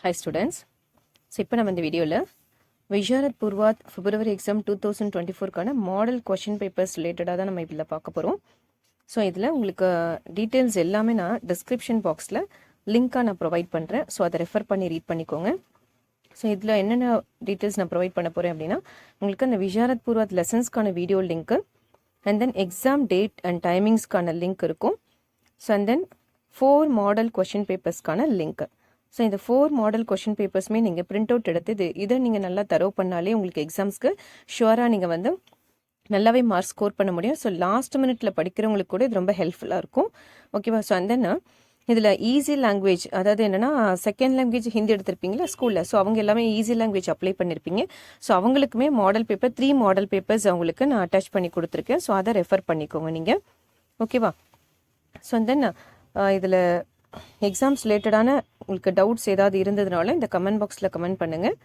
Hi students. So இப்போ நம்ம இந்த வீடியோவில் விஷாரத் பூர்வாத் பிப்ரவரி எக்ஸாம் 2024க்கான மாடல் கொஷின் பேப்பர்ஸ் ரிலேட்டடாக தான் நம்ம இதில் பார்க்க போகிறோம். ஸோ இதில் உங்களுக்கு டீட்டெயில்ஸ் எல்லாமே நான் டிஸ்கிரிப்ஷன் பாக்ஸில் லிங்காக நான் ப்ரொவைட் பண்ணுறேன். ஸோ அதை ரெஃபர் பண்ணி ரீட் பண்ணிக்கோங்க. ஸோ இதில் என்னென்ன டீட்டெயில்ஸ் நான் ப்ரொவைட் பண்ண போகிறேன் அப்படின்னா, உங்களுக்கு அந்த விஷாரத் பூர்வாத் லெசன்ஸ்க்கான வீடியோ லிங்க்கு and then exam date and டைமிங்ஸ்க்கான லிங்க் இருக்கும். So and then 4 model question பேப்பர்ஸ்க்கான லிங்க்கு. ஸோ இந்த 4 மாடல் கொஷின் பேப்பர்ஸுமே நீங்கள் பிரிண்ட் அவுட் எடுத்து இதை நீங்கள் நல்லா தரவு பண்ணாலே உங்களுக்கு எக்ஸாம்ஸ்க்கு ஷுவராக நீங்கள் வந்து நல்லாவே மார்க் ஸ்கோர் பண்ண முடியும். ஸோ லாஸ்ட் மினிட்ல படிக்கிறவங்களுக்கு கூட இது ரொம்ப ஹெல்ப்ஃபுல்லாக இருக்கும். ஓகேவா? ஸோ அண்ட் தென் இதில் ஈஸி லாங்குவேஜ், அதாவது என்னென்னா செகண்ட் லாங்குவேஜ் ஹிந்தி எடுத்திருப்பீங்களா ஸ்கூலில், ஸோ அவங்க எல்லாமே ஈஸி லாங்குவேஜ் அப்ளை பண்ணியிருப்பீங்க. ஸோ அவங்களுக்குமே மாடல் பேப்பர் 3 மாடல் பேப்பர்ஸ் அவங்களுக்கு நான் அட்டாச் பண்ணி கொடுத்துருக்கேன். ஸோ அதை ரெஃபர் பண்ணிக்கோங்க நீங்கள். ஓகேவா? ஸோ அண்ட் தென் இதில் எக்ஸாம்ஸ் ரிலேட்டடான உங்களுக்கு டவுட்ஸ் ஏதாவது இருந்ததுனால இந்த கமெண்ட் பாக்ஸில் கமெண்ட் பண்ணுங்கள்.